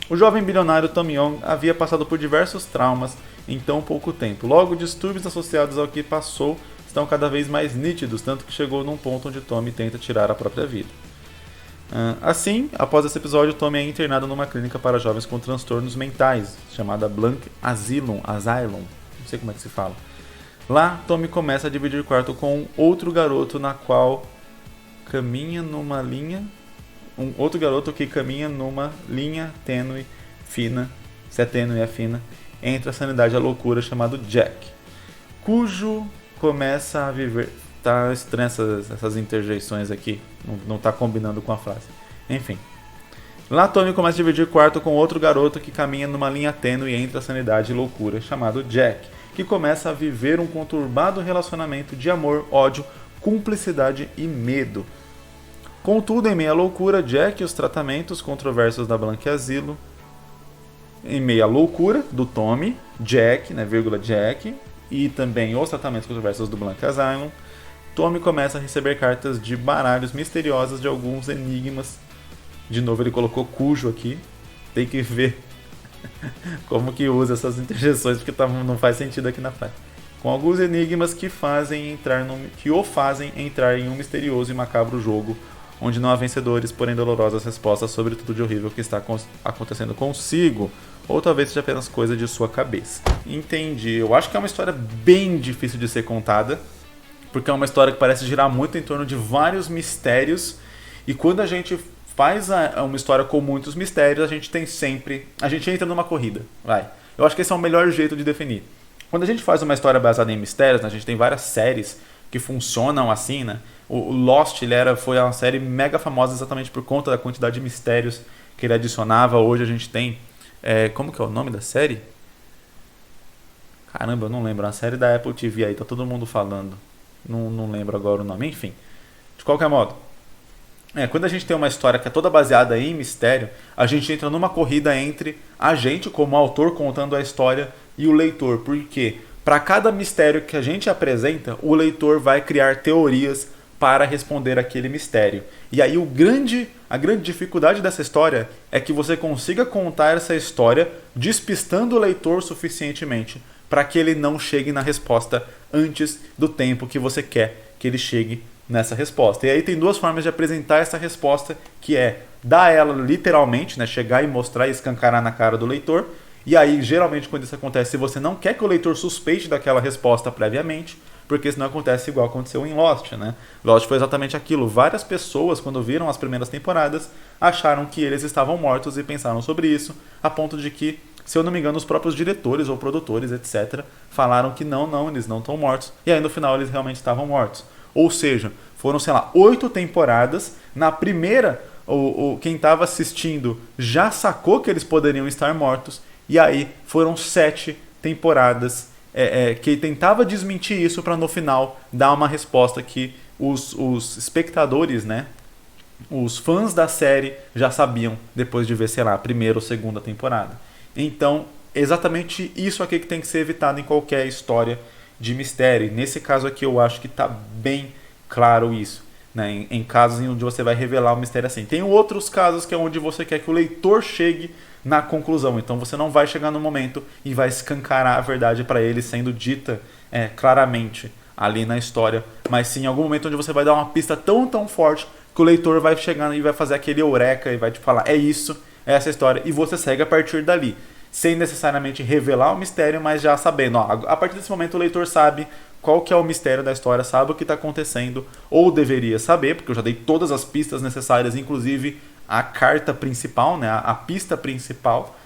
O jovem bilionário Tommy Young havia passado por diversos traumas em tão pouco tempo. Logo, distúrbios associados ao que passou estão cada vez mais nítidos, tanto que chegou num ponto onde Tommy tenta tirar a própria vida. Assim, após esse episódio, Tommy é internado numa clínica para jovens com transtornos mentais, chamada Blank Asylum, não sei como é que se fala. Lá, Tommy começa a dividir quarto com outro garoto na qual caminha numa linha... outro garoto que caminha numa linha tênue, fina, se é tênue é fina, entre a sanidade e a loucura, chamado Jack, cujo começa a viver... Tá estranho essas interjeições aqui, não tá combinando com a frase. Enfim. Lá, Tommy começa a dividir quarto com outro garoto que caminha numa linha tênue entre a sanidade e loucura, chamado Jack, que começa a viver um conturbado relacionamento de amor, ódio, cumplicidade e medo. Contudo, em meio à loucura, Jack e os tratamentos controversos da Blank Asilo, em meio à loucura do Tommy, Jack, né, Jack, e também os tratamentos controversos do Blank Asylum, Tommy começa a receber cartas de baralhos misteriosas de alguns enigmas. De novo ele colocou cujo aqui. Tem que ver como que usa essas interjeções, porque não faz sentido aqui na frase. Com alguns enigmas que o fazem entrar em um misterioso e macabro jogo, onde não há vencedores, porém dolorosas respostas sobre tudo de horrível que está acontecendo consigo. Ou talvez seja apenas coisa de sua cabeça. Entendi. Eu acho que é uma história bem difícil de ser contada, porque é uma história que parece girar muito em torno de vários mistérios, e quando a gente faz uma história com muitos mistérios, a gente entra numa corrida, Eu acho que esse é o melhor jeito de definir. Quando a gente faz uma história baseada em mistérios, né, a gente tem várias séries que funcionam assim, né? O Lost foi uma série mega famosa exatamente por conta da quantidade de mistérios que ele adicionava. Hoje a gente tem... como que é o nome da série? Caramba, eu não lembro. A série da Apple TV aí, tá todo mundo falando. Não lembro agora o nome, enfim. De qualquer modo, quando a gente tem uma história que é toda baseada em mistério, a gente entra numa corrida entre a gente, como autor, contando a história, e o leitor. Porque para cada mistério que a gente apresenta, o leitor vai criar teorias para responder aquele mistério. E aí a grande dificuldade dessa história é que você consiga contar essa história despistando o leitor suficientemente para que ele não chegue na resposta antes do tempo que você quer que ele chegue nessa resposta. E aí tem duas formas de apresentar essa resposta, que é dar ela literalmente, né, chegar e mostrar e escancarar na cara do leitor. E aí, geralmente, quando isso acontece, você não quer que o leitor suspeite daquela resposta previamente, porque senão acontece igual aconteceu em Lost, né? Lost foi exatamente aquilo. Várias pessoas, quando viram as primeiras temporadas, acharam que eles estavam mortos e pensaram sobre isso, a ponto de que, se eu não me engano, os próprios diretores ou produtores, etc., falaram que não, eles não estão mortos. E aí, no final, eles realmente estavam mortos. Ou seja, foram, 8 temporadas. Na primeira, quem estava assistindo já sacou que eles poderiam estar mortos. E aí, foram 7 temporadas que tentava desmentir isso para no final dar uma resposta que os espectadores, né, os fãs da série já sabiam depois de ver, a primeira ou segunda temporada. Então, exatamente isso aqui que tem que ser evitado em qualquer história de mistério. Nesse caso aqui eu acho que está bem claro isso, né, em casos onde você vai revelar o mistério assim. Tem outros casos que é onde você quer que o leitor chegue na conclusão, então você não vai chegar no momento e vai escancarar a verdade para ele sendo dita claramente ali na história, mas sim em algum momento onde você vai dar uma pista tão forte que o leitor vai chegar e vai fazer aquele eureka e vai te falar, é isso, é essa história, e você segue a partir dali, sem necessariamente revelar o mistério, mas já sabendo, a partir desse momento o leitor sabe qual que é o mistério da história, sabe o que está acontecendo, ou deveria saber, porque eu já dei todas as pistas necessárias, inclusive a carta principal, né, a pista principal,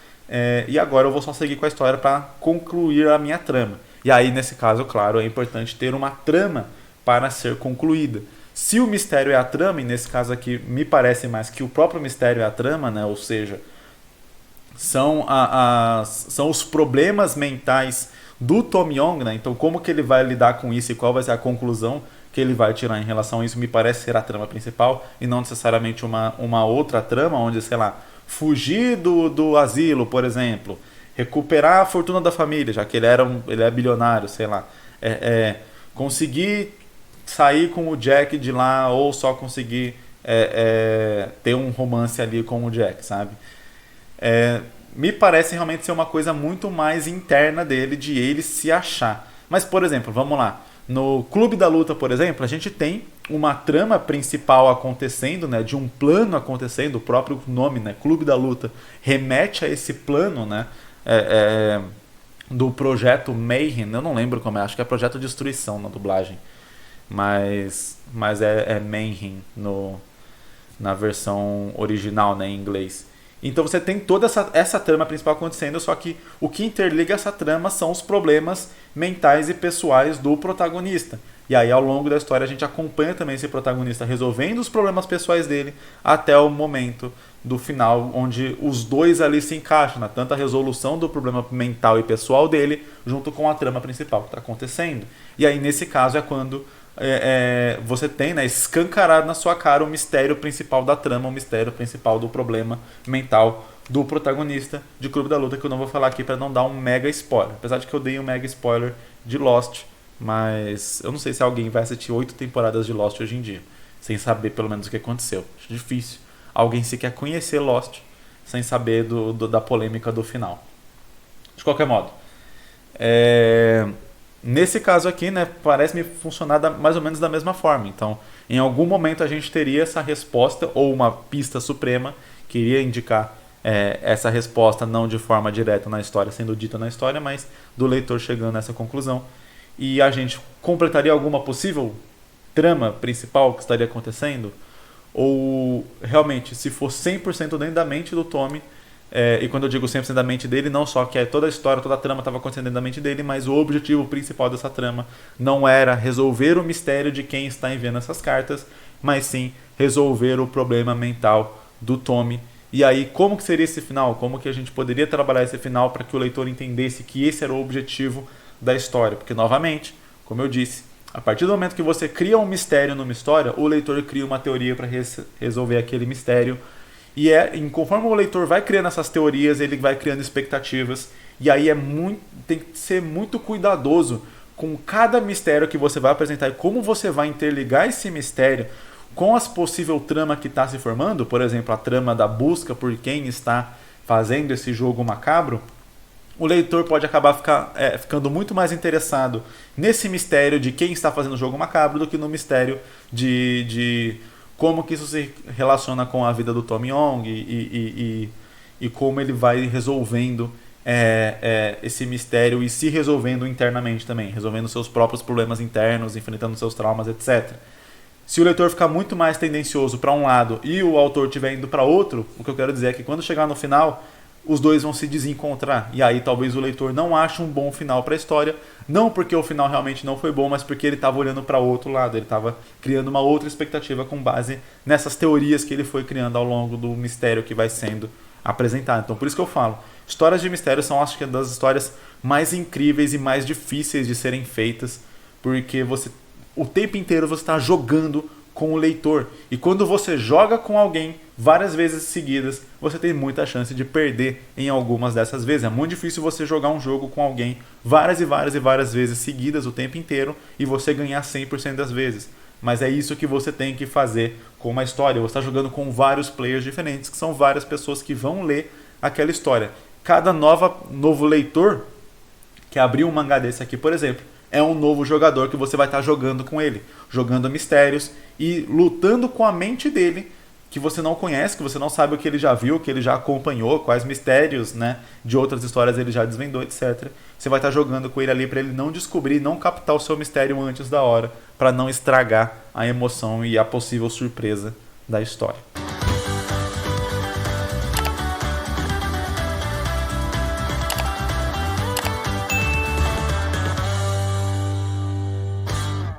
e agora eu vou só seguir com a história para concluir a minha trama. E aí, nesse caso, claro, é importante ter uma trama para ser concluída. Se o mistério é a trama, e nesse caso aqui me parece mais que o próprio mistério é a trama, né, ou seja, são os problemas mentais do Tommy Young, né, então como que ele vai lidar com isso e qual vai ser a conclusão que ele vai tirar em relação a isso, me parece ser a trama principal e não necessariamente uma outra trama onde, fugir do asilo, por exemplo, recuperar a fortuna da família, já que ele é bilionário, conseguir sair com o Jack de lá ou só conseguir ter um romance ali com o Jack, sabe? Me parece realmente ser uma coisa muito mais interna dele, de ele se achar. Mas, por exemplo, vamos lá. No Clube da Luta, por exemplo, a gente tem uma trama principal acontecendo, né, de um plano acontecendo, o próprio nome, né, Clube da Luta, remete a esse plano, né, do projeto Mayhem, eu não lembro como é, acho que é Projeto Destruição na dublagem, mas é Mayhem na versão original, né, em inglês. Então você tem toda essa trama principal acontecendo, só que o que interliga essa trama são os problemas mentais e pessoais do protagonista. E aí ao longo da história a gente acompanha também esse protagonista resolvendo os problemas pessoais dele até o momento do final, onde os dois ali se encaixam, né? Tanto a resolução do problema mental e pessoal dele, junto com a trama principal que está acontecendo. E aí nesse caso é quando você tem, né, escancarado na sua cara o mistério principal da trama, o mistério principal do problema mental do protagonista de Clube da Luta, que eu não vou falar aqui para não dar um mega spoiler. Apesar de que eu dei um mega spoiler de Lost, mas eu não sei se alguém vai assistir 8 temporadas de Lost hoje em dia, sem saber pelo menos o que aconteceu. Acho difícil alguém sequer conhecer Lost sem saber da polêmica do final. De qualquer modo, nesse caso aqui, né, parece-me funcionar mais ou menos da mesma forma. Então, em algum momento a gente teria essa resposta ou uma pista suprema que iria indicar essa resposta, não de forma direta na história, sendo dita na história, mas do leitor chegando a essa conclusão. E a gente completaria alguma possível trama principal que estaria acontecendo? Ou realmente, se for 100% dentro da mente do Tommy, e quando eu digo 100% da mente dele, não só que toda a história, toda a trama estava acontecendo dentro da mente dele, mas o objetivo principal dessa trama não era resolver o mistério de quem está enviando essas cartas, mas sim resolver o problema mental do Tommy. E aí, como que seria esse final? Como que a gente poderia trabalhar esse final para que o leitor entendesse que esse era o objetivo da história? Porque, novamente, como eu disse, a partir do momento que você cria um mistério numa história, o leitor cria uma teoria para resolver aquele mistério. E conforme o leitor vai criando essas teorias, ele vai criando expectativas. E aí tem que ser muito cuidadoso com cada mistério que você vai apresentar e como você vai interligar esse mistério com as possível trama que está se formando. Por exemplo, a trama da busca por quem está fazendo esse jogo macabro. O leitor pode acabar ficando muito mais interessado nesse mistério de quem está fazendo o jogo macabro do que no mistério de como que isso se relaciona com a vida do Tommy Young e como ele vai resolvendo esse mistério e se resolvendo internamente também, resolvendo seus próprios problemas internos, enfrentando seus traumas, etc. Se o leitor ficar muito mais tendencioso para um lado e o autor estiver indo para outro, o que eu quero dizer é que quando chegar no final, os dois vão se desencontrar. E aí talvez o leitor não ache um bom final para a história, não porque o final realmente não foi bom, mas porque ele estava olhando para o outro lado, ele estava criando uma outra expectativa com base nessas teorias que ele foi criando ao longo do mistério que vai sendo apresentado. Então por isso que eu falo, histórias de mistério são, acho que, das histórias mais incríveis e mais difíceis de serem feitas, porque o tempo inteiro você está jogando com o leitor. E quando você joga com alguém várias vezes seguidas, você tem muita chance de perder em algumas dessas vezes. É muito difícil você jogar um jogo com alguém várias e várias e várias vezes seguidas o tempo inteiro e você ganhar 100% das vezes. Mas é isso que você tem que fazer com uma história. Você está jogando com vários players diferentes, que são várias pessoas que vão ler aquela história. Cada novo leitor que abrir um mangá desse aqui, por exemplo, é um novo jogador que você vai estar jogando com ele, jogando mistérios e lutando com a mente dele, que você não conhece, que você não sabe o que ele já viu, o que ele já acompanhou, quais mistérios, né, de outras histórias ele já desvendou, etc. Você vai estar jogando com ele ali para ele não descobrir, não captar o seu mistério antes da hora, para não estragar a emoção e a possível surpresa da história.